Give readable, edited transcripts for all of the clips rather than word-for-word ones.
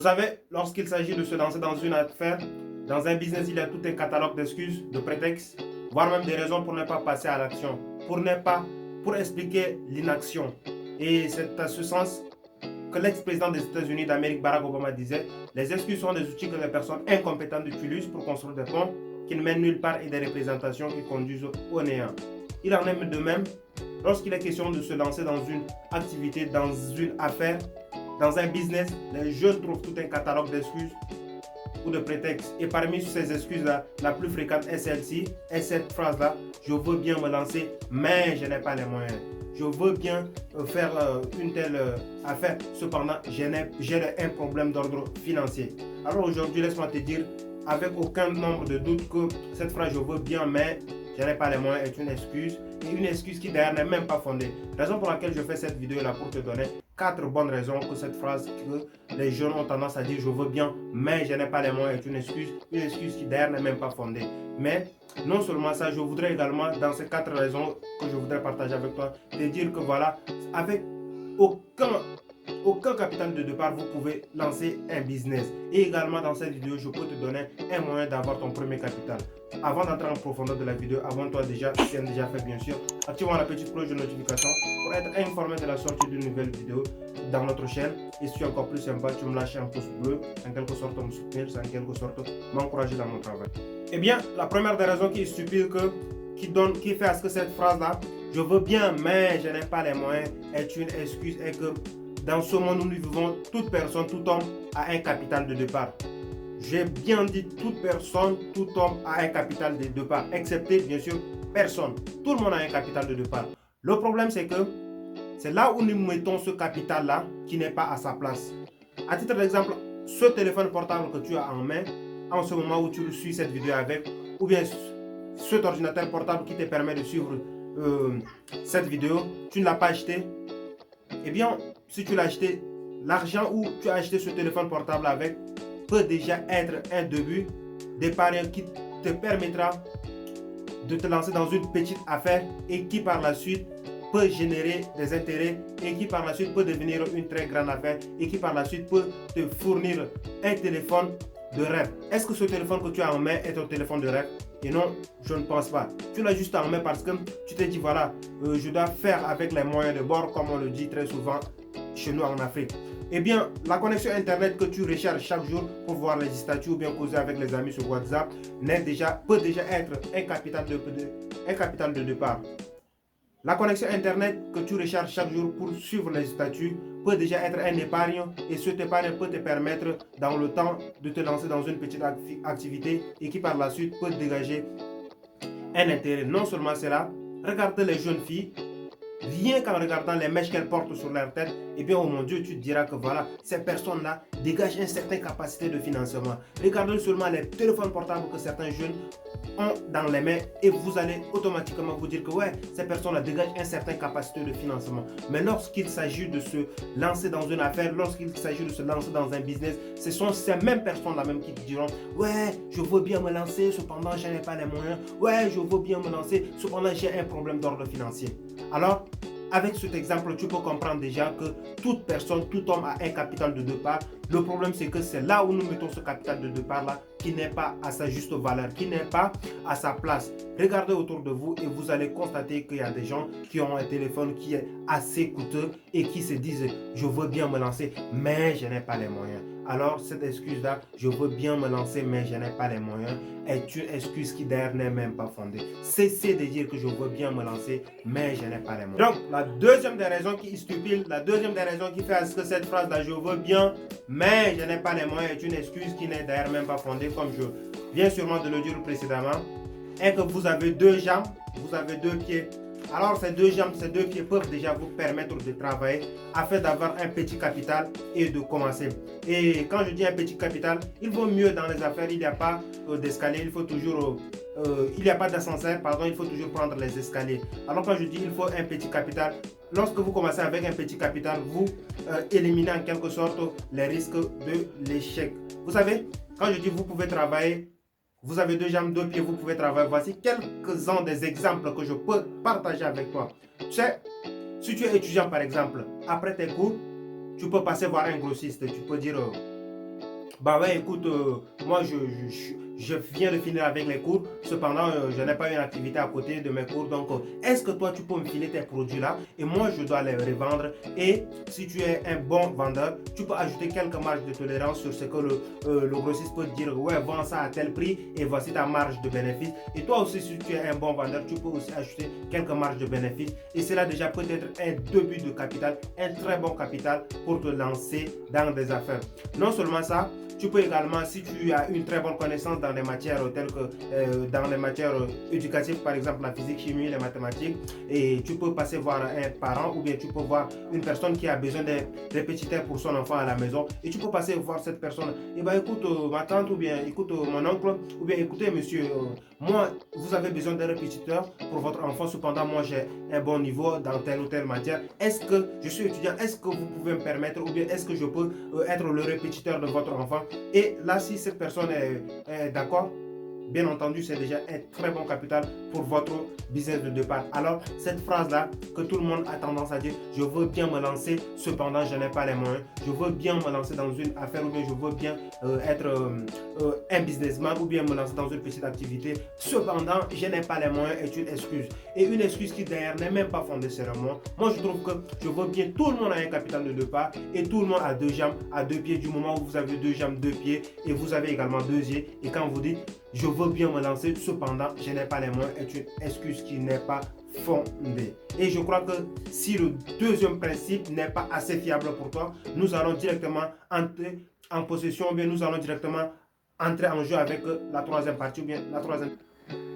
Vous savez, lorsqu'il s'agit de se lancer dans une affaire, dans un business, il y a tout un catalogue d'excuses, de prétextes, voire même des raisons pour ne pas passer à l'action, pour expliquer l'inaction. Et c'est à ce sens que l'ex-président des États-Unis d'Amérique, Barack Obama, disait: les excuses sont des outils que les personnes incompétentes utilisent pour construire des ponts qui ne mènent nulle part et des représentations qui conduisent au néant. Il en est de même lorsqu'il est question de se lancer dans une activité, dans une affaire, dans un business. Les jeunes trouvent tout un catalogue d'excuses ou de prétextes. Et parmi ces excuses-là, la plus fréquente est celle-ci, est cette phrase-là: je veux bien me lancer, mais je n'ai pas les moyens. Je veux bien faire une telle affaire, cependant j'ai un problème d'ordre financier. Alors aujourd'hui, laisse-moi te dire avec aucun nombre de doutes que cette phrase: je veux bien mais je n'ai pas les moyens est une excuse, et une excuse qui d'ailleurs n'est même pas fondée. Raison pour laquelle je fais cette vidéo là, pour te donner 4 bonnes raisons que cette phrase que les jeunes ont tendance à dire: je veux bien mais je n'ai pas les moyens est une excuse qui d'ailleurs n'est même pas fondée. Mais non seulement ça, je voudrais également, dans ces 4 raisons que je voudrais partager avec toi, te dire que voilà, avec aucun capital de départ, vous pouvez lancer un business. Et également dans cette vidéo, je peux te donner un moyen d'avoir ton premier capital. Avant d'entrer en profondeur de la vidéo, abonne-toi déjà, si c'est déjà fait bien sûr. Activons la petite cloche de notification pour être informé de la sortie d'une nouvelle vidéo dans notre chaîne. Et si tu es encore plus sympa, tu me lâches un pouce bleu, en quelque sorte me soutenir, c'est en quelque sorte m'encourager dans mon travail. Eh bien, la première des raisons qui est stupide, qui fait à ce que cette phrase-là, je veux bien mais je n'ai pas les moyens, est une excuse, est que dans ce monde où nous vivons, toute personne, tout homme a un capital de départ. J'ai bien dit toute personne, tout homme a un capital de départ, excepté bien sûr personne. Tout le monde a un capital de départ. Le problème c'est que c'est là où nous mettons ce capital-là qui n'est pas à sa place. À titre d'exemple, ce téléphone portable que tu as en main, en ce moment où tu suis cette vidéo avec, ou bien cet ordinateur portable qui te permet de suivre cette vidéo, tu ne l'as pas acheté. Eh bien, si tu l'as acheté, l'argent où tu as acheté ce téléphone portable avec peut déjà être un début d'épargne qui te permettra de te lancer dans une petite affaire et qui par la suite peut générer des intérêts et qui par la suite peut devenir une très grande affaire et qui par la suite peut te fournir un téléphone de rêve. Est-ce que ce téléphone que tu as en main est un téléphone de rêve? Et non, je ne pense pas. Tu l'as juste en main parce que tu te dis voilà, je dois faire avec les moyens de bord, comme on le dit très souvent chez nous en Afrique. Eh bien, la connexion internet que tu recharges chaque jour pour voir les statuts ou bien causer avec les amis sur WhatsApp peut déjà être un capital de départ. La connexion internet que tu recharges chaque jour pour suivre les statuts peut déjà être un épargne, et cette épargne peut te permettre dans le temps de te lancer dans une petite activité et qui par la suite peut dégager un intérêt. Non seulement cela, regardez les jeunes filles. Rien qu'en regardant les mèches qu'elles portent sur leur tête, eh bien, oh mon Dieu, tu te diras que voilà, ces personnes-là dégagent une certaine capacité de financement. Regardez seulement les téléphones portables que certains jeunes ont dans les mains et vous allez automatiquement vous dire que ouais, ces personnes-là dégagent une certaine capacité de financement. Mais lorsqu'il s'agit de se lancer dans une affaire, lorsqu'il s'agit de se lancer dans un business, ce sont ces mêmes personnes-là même qui te diront: ouais, je veux bien me lancer, cependant je n'ai pas les moyens. Ouais, je veux bien me lancer, cependant j'ai un problème d'ordre financier. Alors, avec cet exemple, tu peux comprendre déjà que toute personne, tout homme a un capital de départ. Le problème, c'est que c'est là où nous mettons ce capital de départ-là qui n'est pas à sa juste valeur, qui n'est pas à sa place. Regardez autour de vous et vous allez constater qu'il y a des gens qui ont un téléphone qui est assez coûteux et qui se disent: je veux bien me lancer, mais je n'ai pas les moyens. Alors, cette excuse-là, je veux bien me lancer, mais je n'ai pas les moyens, est une excuse qui d'ailleurs n'est même pas fondée. Cessez de dire que je veux bien me lancer, mais je n'ai pas les moyens. Donc, la deuxième des raisons qui est stupide, la deuxième des raisons qui fait à ce que cette phrase-là, je veux bien, mais je n'ai pas les moyens, est une excuse qui n'est d'ailleurs même pas fondée, comme je viens sûrement de le dire précédemment, est que vous avez 2 jambes, vous avez 2 pieds. Alors ces 2 jambes, ces 2 pieds peuvent déjà vous permettre de travailler afin d'avoir un petit capital et de commencer. Et quand je dis un petit capital, il vaut mieux dans les affaires, il n'y a pas d'escalier, il n'y a pas d'ascenseur, pardon, il faut toujours prendre les escaliers. Alors quand je dis il faut un petit capital, lorsque vous commencez avec un petit capital, vous éliminez en quelque sorte les risques de l'échec. Vous savez, quand je dis vous pouvez travailler, vous avez 2 jambes, 2 pieds, vous pouvez travailler. Voici quelques-uns des exemples que je peux partager avec toi. Tu sais, si tu es étudiant par exemple, après tes cours, tu peux passer voir un grossiste. Tu peux dire Bah ouais, écoute, moi je viens de finir avec les cours, cependant je n'ai pas une activité à côté de mes cours, donc est-ce que toi tu peux me filer tes produits là et moi je dois les revendre, et si tu es un bon vendeur, tu peux ajouter quelques marges de tolérance sur ce que le grossiste peut te dire, ouais, vends ça à tel prix et voici ta marge de bénéfice. Et toi aussi, si tu es un bon vendeur, tu peux aussi ajouter quelques marges de bénéfice, et cela déjà peut être un début de capital, un très bon capital pour te lancer dans des affaires. Non seulement ça, tu peux également, si tu as une très bonne connaissance dans des matières telles que dans les matières éducatives, par exemple la physique, chimie, les mathématiques, et tu peux passer voir un parent, ou bien tu peux voir une personne qui a besoin d'un répétiteur pour son enfant à la maison, et tu peux passer voir cette personne. Et bien écoute, ma tante, ou bien écoute, mon oncle, ou bien écoutez monsieur, moi vous avez besoin d'un répétiteur pour votre enfant, cependant moi j'ai un bon niveau dans telle ou telle matière. Est-ce que je suis étudiant, est-ce que vous pouvez me permettre, ou bien est-ce que je peux être le répétiteur de votre enfant? Et là, si cette personne est d'accord, bien entendu, c'est déjà un très bon capital pour votre business de départ. Alors, cette phrase-là que tout le monde a tendance à dire, je veux bien me lancer, cependant, je n'ai pas les moyens. Je veux bien me lancer dans une affaire, ou bien je veux bien être un businessman, ou bien me lancer dans une petite activité. Cependant, je n'ai pas les moyens est une excuse. Et une excuse qui d'ailleurs n'est même pas fondée sur moi. Moi, je trouve que je veux bien, tout le monde a un capital de départ, et tout le monde a deux jambes, à deux pieds. Du moment où vous avez deux jambes, deux pieds, et vous avez également deux yeux, et quand vous dites je veux bien me lancer, cependant je n'ai pas les moyens, est une excuse qui n'est pas fondée. Et je crois que si le deuxième principe n'est pas assez fiable pour toi, nous allons directement entrer en possession, ou bien nous allons directement entrer en jeu avec la troisième partie, ou bien la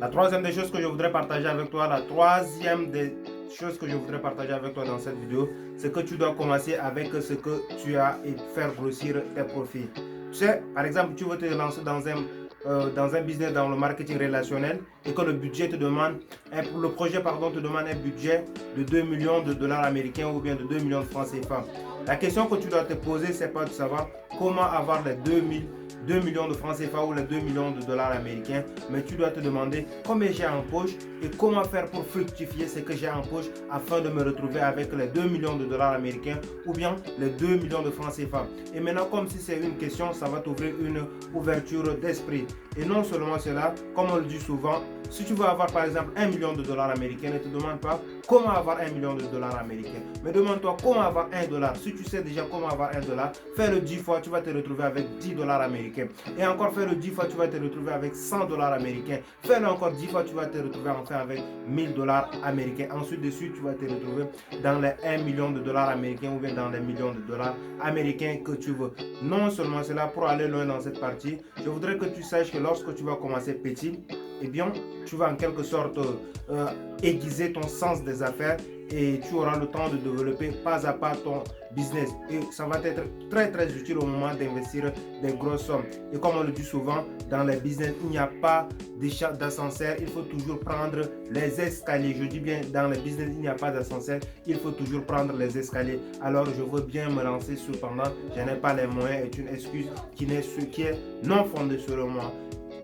troisième des choses que je voudrais partager avec toi, la troisième des choses que je voudrais partager avec toi dans cette vidéo, c'est que tu dois commencer avec ce que tu as et faire grossir tes profits. Tu sais, par exemple, tu veux te lancer dans un business dans le marketing relationnel, et que le budget te demande, le projet pardon, te demande un budget de 2 millions de dollars américains, ou bien de 2 millions de francs CFA. La question que tu dois te poser, c'est pas de savoir comment avoir les 2 millions de francs CFA ou les 2 millions de dollars américains, mais tu dois te demander combien j'ai en poche et comment faire pour fructifier ce que j'ai en poche afin de me retrouver avec les 2 millions de dollars américains ou bien les 2 millions de francs CFA. Et maintenant, comme si c'est une question, ça va t'ouvrir une ouverture d'esprit. Et non seulement cela, comme on le dit souvent, si tu veux avoir par exemple 1 million de dollars américains, ne te demande pas comment avoir 1 million de dollars américains, mais demande-toi comment avoir 1 dollar. Si tu sais déjà comment avoir 1 dollar, fais-le 10 fois, tu vas te retrouver avec 10 dollars américains. Et encore fais-le 10 fois, tu vas te retrouver avec 100 dollars américains. Fais-le encore 10 fois, tu vas te retrouver enfin avec 1000 dollars américains. Ensuite de suite, tu vas te retrouver dans les 1 million de dollars américains, ou bien dans les millions de dollars américains que tu veux. Non seulement cela, pour aller loin dans cette partie, je voudrais que tu saches que lorsque tu vas commencer petit, eh bien, tu vas en quelque sorte aiguiser ton sens des affaires, et tu auras le temps de développer pas à pas ton business, et ça va être très très utile au moment d'investir des grosses sommes. Et comme on le dit souvent, dans les business, il n'y a pas d'ascenseur, il faut toujours prendre les escaliers. Je dis bien, dans les business, il n'y a pas d'ascenseur, il faut toujours prendre les escaliers. Alors je veux bien me lancer, cependant je n'ai pas les moyens est une excuse qui est non fondée sur moi.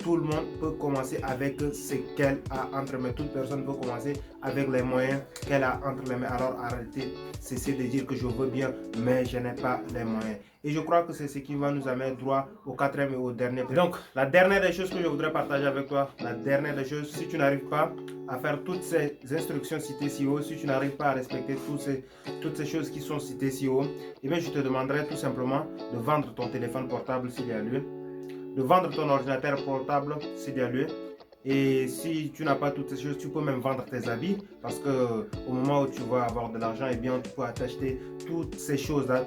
Tout le monde peut commencer avec ce qu'elle a entre les mains. Toute personne peut commencer avec les moyens qu'elle a entre les mains. Alors arrêtez, cessez de dire que je veux bien, mais je n'ai pas les moyens. Et je crois que c'est ce qui va nous amener droit au quatrième et au dernier. Donc, la dernière des choses que je voudrais partager avec toi, la dernière des choses, si tu n'arrives pas à faire toutes ces instructions citées ci haut, si tu n'arrives pas à respecter toutes ces choses qui sont citées ci haut, eh bien, je te demanderai tout simplement de vendre ton téléphone portable s'il y a lieu, de vendre ton ordinateur portable s'il y a lieu. Et si tu n'as pas toutes ces choses, tu peux même vendre tes habits, parce que au moment où tu vas avoir de l'argent, eh bien tu peux acheter toutes ces choses-là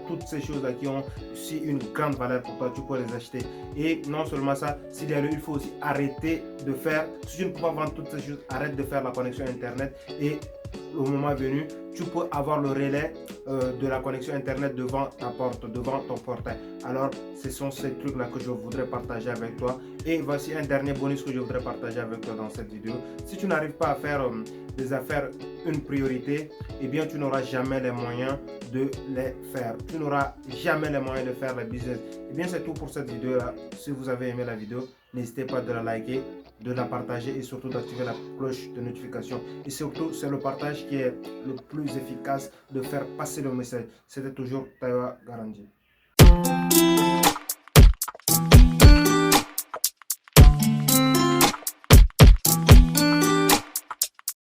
qui ont aussi une grande valeur pour toi, tu peux les acheter. Et non seulement ça, s'il y a lieu, il faut aussi arrêter de faire, si tu ne peux pas vendre toutes ces choses, arrête de faire la connexion internet, et au moment venu, tu peux avoir le relais de la connexion internet devant ta porte, devant ton portail. Alors, ce sont ces trucs-là que je voudrais partager avec toi. Et voici un dernier bonus que je voudrais partager avec toi dans cette vidéo. Si tu n'arrives pas à faire des affaires une priorité, eh bien, tu n'auras jamais les moyens de les faire. Tu n'auras jamais les moyens de faire le business. Eh bien, c'est tout pour cette vidéo-là. Si vous avez aimé la vidéo, n'hésitez pas de la liker, de la partager et surtout d'activer la cloche de notification. Et surtout, c'est le partage qui est le plus efficace de faire passer le message. C'était toujours Taiwa Garanji.